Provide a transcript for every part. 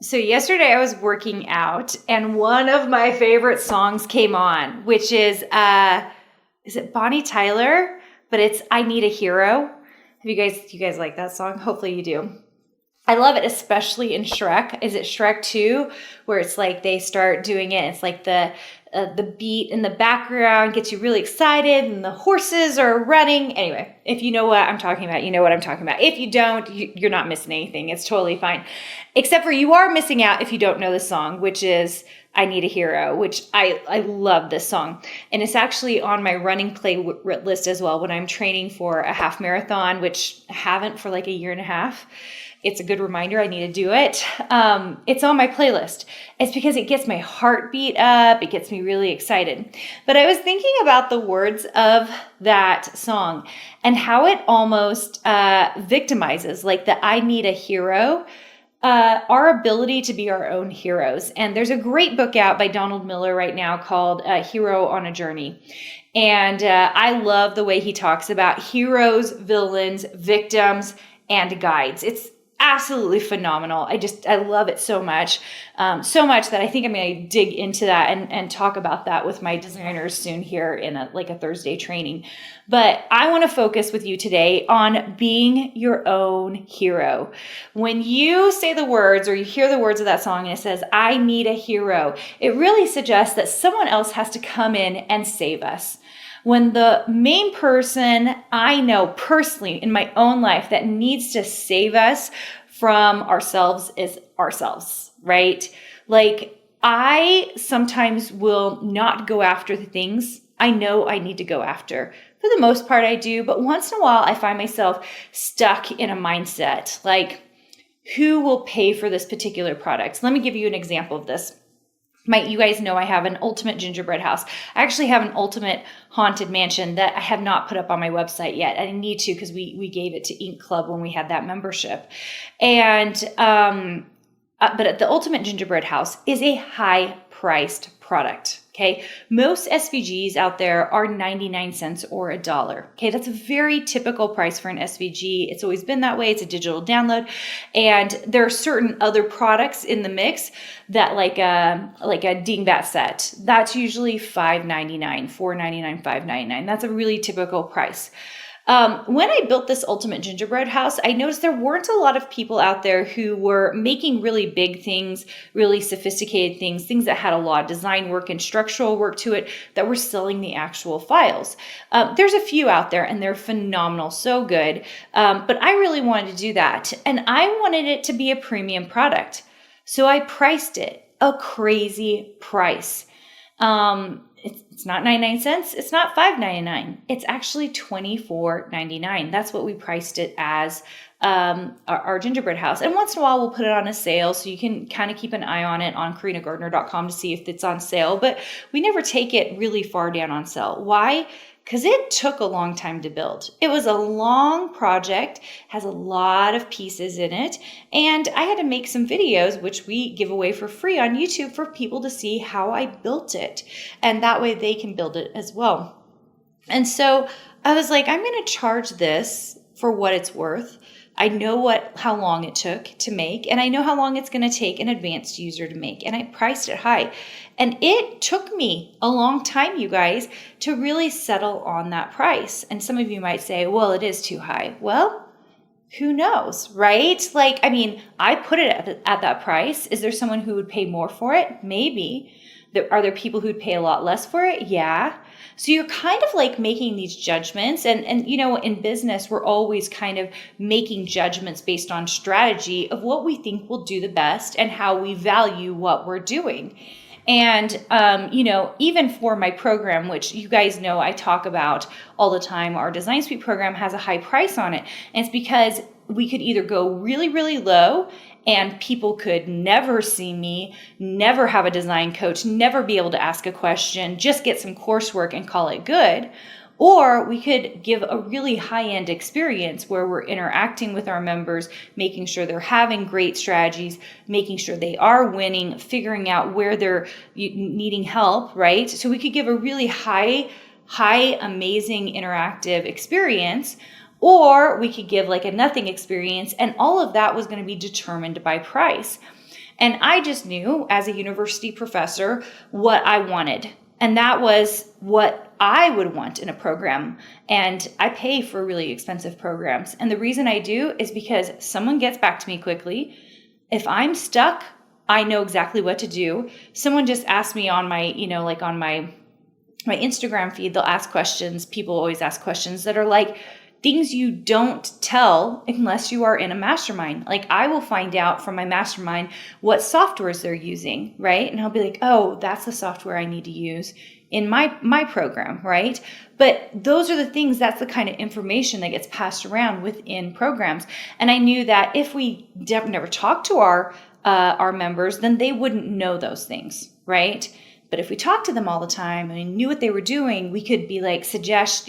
So yesterday I was working out and one of my favorite songs came on, which is it Bonnie Tyler? But it's I Need a Hero. Do you guys like that song? Hopefully you do. I love it, especially in Shrek. Is it Shrek 2? Where it's like they start doing it. It's like the beat in the background gets you really excited and the horses are running. Anyway, if you know what I'm talking about, you know what I'm talking about. If you don't, you're not missing anything. It's totally fine. Except for you are missing out if you don't know the song, which is I Need a Hero, which I love this song. And it's actually on my running play list as well when I'm training for a half marathon, which I haven't for like a year and a half. It's a good reminder I need to do it. It's on my playlist. It's because it gets my heartbeat up. It gets me really excited. But I was thinking about the words of that song and how it almost victimizes, like the I need a hero, our ability to be our own heroes. And there's a great book out by Donald Miller right now called Hero on a Journey. And I love the way he talks about heroes, villains, victims, and guides. It's absolutely phenomenal. I love it so much. So much that I think I'm going to dig into that and talk about that with my designers soon here in a Thursday training. But I want to focus with you today on being your own hero. When you say the words or you hear the words of that song and it says, I need a hero, it really suggests that someone else has to come in and save us. When the main person I know personally in my own life that needs to save us from ourselves is ourselves, right? Like I sometimes will not go after the things I know I need to go after. For the most part I do, but once in a while I find myself stuck in a mindset like, who will pay for this particular product? So let me give you an example of this. You guys know I have an ultimate gingerbread house. I actually have an ultimate haunted mansion that I have not put up on my website yet. I need to because we gave it to Ink Club when we had that membership. And but the ultimate gingerbread house is a high-priced product. Okay, most SVGs out there are 99 cents or $1. Okay, that's a very typical price for an SVG. It's always been that way. It's a digital download, and there are certain other products in the mix that, like a dingbat set, that's usually $5.99, $4.99, $5.99. That's a really typical price. When I built this ultimate gingerbread house, I noticed there weren't a lot of people out there who were making really big things, really sophisticated things that had a lot of design work and structural work to it that were selling the actual files. There's a few out there and they're phenomenal, so good. But I really wanted to do that. And I wanted it to be a premium product. So I priced it a crazy price. It's not 99 cents. It's not $5.99. It's actually $24.99. That's what we priced it as our gingerbread house. And once in a while, we'll put it on a sale. So you can kind of keep an eye on it on carinagardner.com to see if it's on sale. But we never take it really far down on sale. Why? Because it took a long time to build. It was a long project, has a lot of pieces in it, and I had to make some videos, which we give away for free on YouTube for people to see how I built it, and that way they can build it as well. And so I was like, I'm going to charge this for what it's worth. I know how long it took to make, and I know how long it's going to take an advanced user to make, and I priced it high. And it took me a long time, you guys, to really settle on that price. And some of you might say, well, it is too high. Well, who knows, right? Like, I mean, I put it at that price. Is there someone who would pay more for it? Maybe. Are there people who'd pay a lot less for it? Yeah. So you're kind of like making these judgments. And you know, in business, we're always kind of making judgments based on strategy of what we think will do the best and how we value what we're doing. And, you know, even for my program, which you guys know I talk about all the time, our Design Suite program has a high price on it. And it's because we could either go really, really low and people could never see me, never have a design coach, never be able to ask a question, just get some coursework and call it good. Or we could give a really high-end experience where we're interacting with our members, making sure they're having great strategies, making sure they are winning, figuring out where they're needing help, right? So we could give a really high, amazing interactive experience, or we could give like a nothing experience, and all of that was going to be determined by price. And I just knew as a university professor what I wanted. And that was what I would want in a program. And I pay for really expensive programs. And the reason I do is because someone gets back to me quickly. If I'm stuck, I know exactly what to do. Someone just asked me on my, like on my Instagram feed, they'll ask questions. People always ask questions that are like things you don't tell unless you are in a mastermind. Like I will find out from my mastermind what softwares they're using, right? And I'll be like, oh, that's the software I need to use in my program, right? But those are the things, that's the kind of information that gets passed around within programs. And I knew that if we never talked to our members, then they wouldn't know those things, right? But if we talked to them all the time and we knew what they were doing, we could be like, suggest,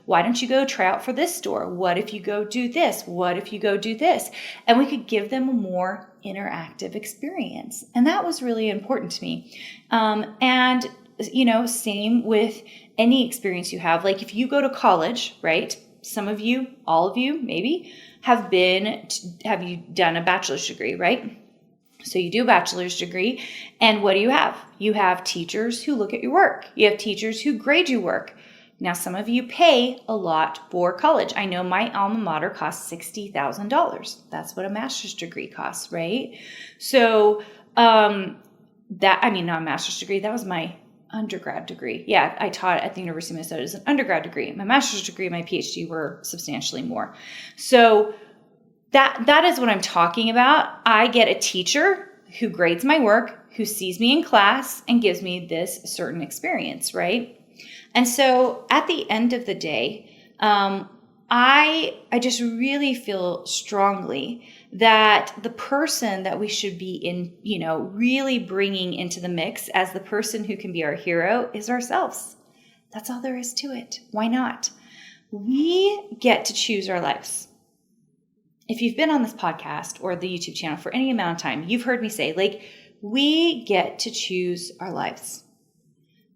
why don't you go try out for this store? What if you go do this? What if you go do this? And we could give them a more interactive experience. And that was really important to me. And same with any experience you have. Like if you go to college, right? Some of you, all of you, maybe have you done a bachelor's degree, right? So you do a bachelor's degree, and what do you have? You have teachers who look at your work. You have teachers who grade your work. Now, some of you pay a lot for college. I know my alma mater costs $60,000. That's what a master's degree costs, right? So not a master's degree. That was my undergrad degree. Yeah, I taught at the University of Minnesota as an undergrad degree. My master's degree and my Ph.D. were substantially more. So that is what I'm talking about. I get a teacher who grades my work, who sees me in class and gives me this certain experience, right? And so at the end of the day, I just really feel strongly that the person that we should be really bringing into the mix as the person who can be our hero is ourselves. That's all there is to it. Why not? We get to choose our lives. If you've been on this podcast or the YouTube channel for any amount of time, you've heard me say, we get to choose our lives.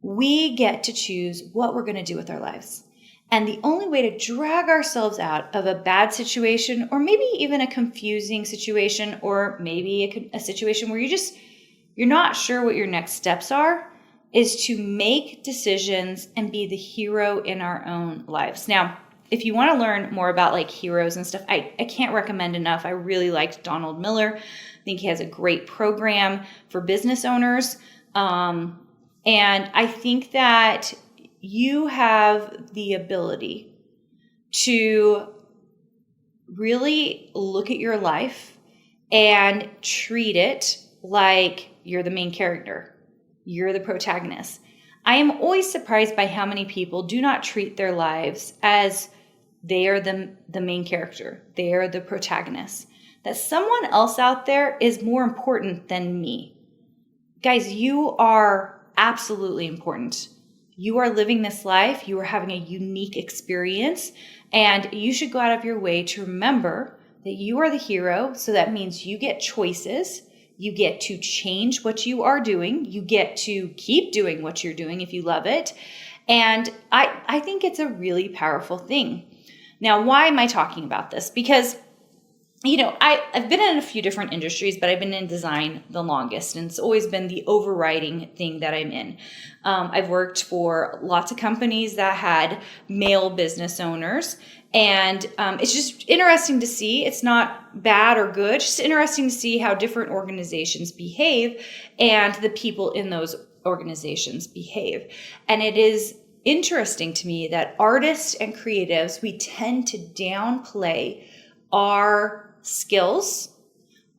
We get to choose what we're going to do with our lives. And the only way to drag ourselves out of a bad situation, or maybe even a confusing situation, or maybe a situation where you're not sure what your next steps are, is to make decisions and be the hero in our own lives. Now, if you want to learn more about heroes and stuff, I can't recommend enough. I really liked Donald Miller. I think he has a great program for business owners. And I think that you have the ability to really look at your life and treat it like you're the main character. You're the protagonist. I am always surprised by how many people do not treat their lives as they are the main character. They are the protagonist. That someone else out there is more important than me. Guys, you are absolutely important. You are living this life. You are having a unique experience. And you should go out of your way to remember that you are the hero. So that means you get choices. You get to change what you are doing. You get to keep doing what you're doing if you love it. And I think it's a really powerful thing. Now, why am I talking about this? Because, I've been in a few different industries, but I've been in design the longest, and it's always been the overriding thing that I'm in. I've worked for lots of companies that had male business owners, and it's just interesting to see. It's not bad or good, it's just interesting to see how different organizations behave and the people in those organizations behave. And it is interesting to me that artists and creatives, we tend to downplay our skills,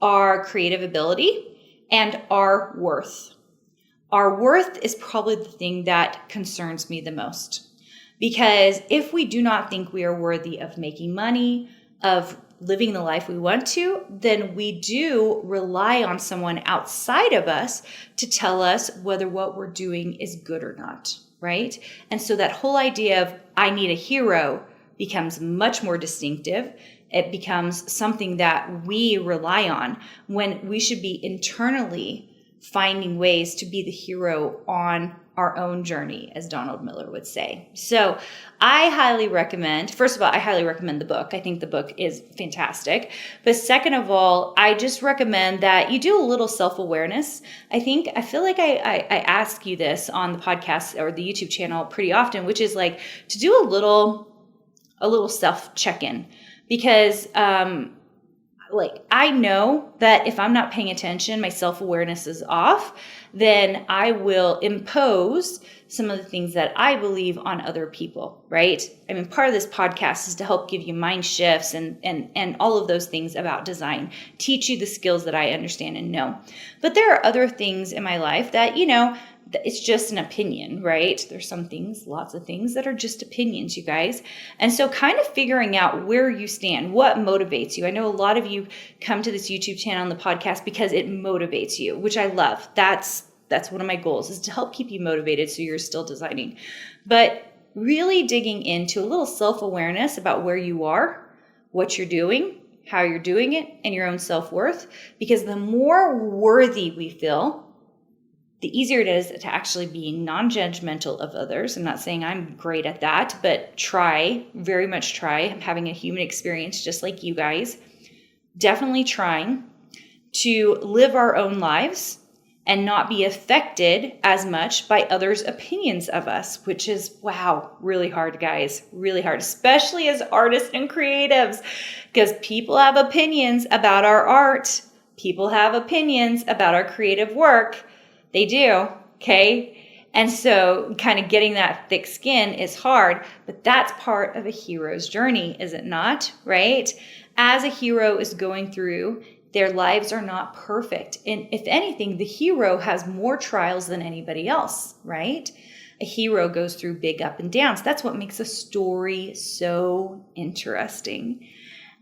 our creative ability, and our worth. Our worth is probably the thing that concerns me the most. Because if we do not think we are worthy of making money, of living the life we want to, then we do rely on someone outside of us to tell us whether what we're doing is good or not. Right? And so that whole idea of I need a hero becomes much more distinctive. It becomes something that we rely on when we should be internally finding ways to be the hero on our own journey, as Donald Miller would say. So I highly recommend, first of all, I highly recommend the book. I think the book is fantastic. But second of all, I just recommend that you do a little self-awareness. I feel like I ask you this on the podcast or the YouTube channel pretty often, which is like to do a little self check-in, because like I know that if I'm not paying attention, my self-awareness is off, then I will impose some of the things that I believe on other people, right? I mean, part of this podcast is to help give you mind shifts and all of those things about design, teach you the skills that I understand and know. But there are other things in my life that, it's just an opinion, right? There's some things, lots of things that are just opinions, you guys. And so kind of figuring out where you stand, what motivates you. I know a lot of you come to this YouTube channel and the podcast because it motivates you, which I love. That's one of my goals, is to help keep you motivated so you're still designing. But really digging into a little self-awareness about where you are, what you're doing, how you're doing it, and your own self-worth. Because the more worthy we feel, the easier it is to actually be non-judgmental of others. I'm not saying I'm great at that, but very much try. I'm having a human experience just like you guys. Definitely trying to live our own lives and not be affected as much by others' opinions of us, which is, wow, really hard, guys, really hard, especially as artists and creatives, because people have opinions about our art. People have opinions about our creative work. They do, okay? And so kind of getting that thick skin is hard, but that's part of a hero's journey, is it not, right? As a hero is going through, their lives are not perfect. And if anything, the hero has more trials than anybody else, right? A hero goes through big up and downs. That's what makes a story so interesting.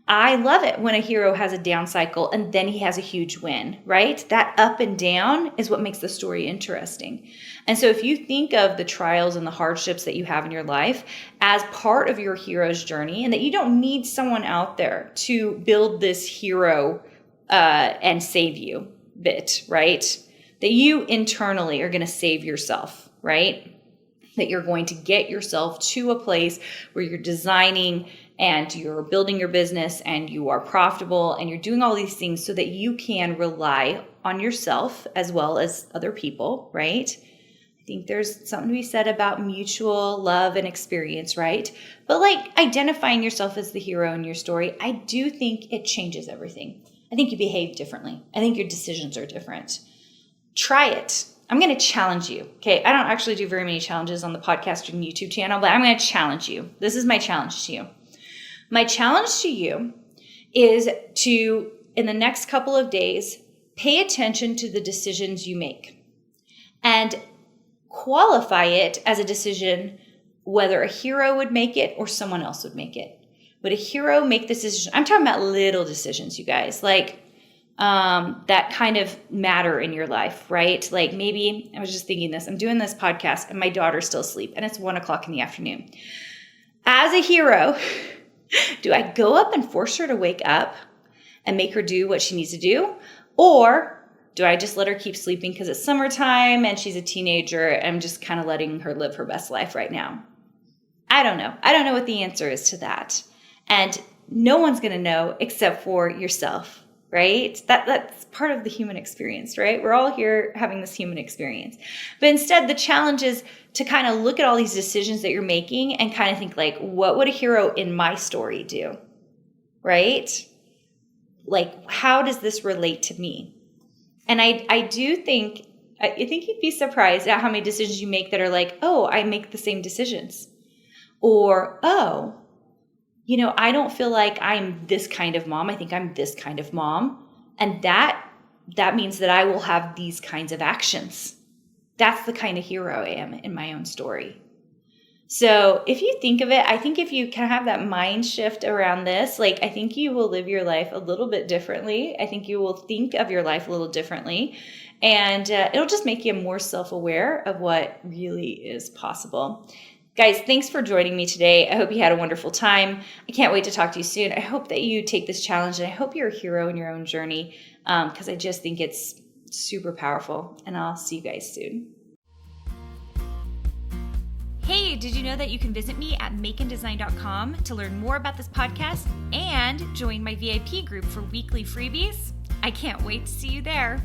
I love it when a hero has a down cycle and then he has a huge win, right? That up and down is what makes the story interesting. And so if you think of the trials and the hardships that you have in your life as part of your hero's journey, and that you don't need someone out there to build this hero and save you bit, right? That you internally are going to save yourself, right? That you're going to get yourself to a place where you're designing and you're building your business and you are profitable and you're doing all these things so that you can rely on yourself as well as other people, right? I think there's something to be said about mutual love and experience, right? But like identifying yourself as the hero in your story, I do think it changes everything. I think you behave differently. I think your decisions are different. Try it. I'm going to challenge you. Okay. I don't actually do very many challenges on the podcast and YouTube channel, but I'm going to challenge you. This is my challenge to you. My challenge to you is to, in the next couple of days, pay attention to the decisions you make and qualify it as a decision whether a hero would make it or someone else would make it. Would a hero make this decision? I'm talking about little decisions, you guys, like that kind of matter in your life, right? Like maybe, I was just thinking this, I'm doing this podcast and my daughter's still asleep and it's 1:00 in the afternoon. As a hero, do I go up and force her to wake up and make her do what she needs to do? Or do I just let her keep sleeping because it's summertime and she's a teenager and I'm just kind of letting her live her best life right now? I don't know. I don't know what the answer is to that. And no one's going to know except for yourself, right? That's part of the human experience, right? We're all here having this human experience. But instead, the challenge is to kind of look at all these decisions that you're making and kind of think like, what would a hero in my story do, right? Like, how does this relate to me? And I do think, I think you'd be surprised at how many decisions you make that are like, oh, I make the same decisions. Or, oh, I don't feel like I'm this kind of mom. I think I'm this kind of mom. And that means that I will have these kinds of actions. That's the kind of hero I am in my own story. So if you think of it, I think if you kind of have that mind shift around this, like I think you will live your life a little bit differently. I think you will think of your life a little differently. And it'll just make you more self-aware of what really is possible. Guys, thanks for joining me today. I hope you had a wonderful time. I can't wait to talk to you soon. I hope that you take this challenge and I hope you're a hero in your own journey because I just think it's super powerful. And I'll see you guys soon. Hey, did you know that you can visit me at makeanddesign.com to learn more about this podcast and join my VIP group for weekly freebies? I can't wait to see you there.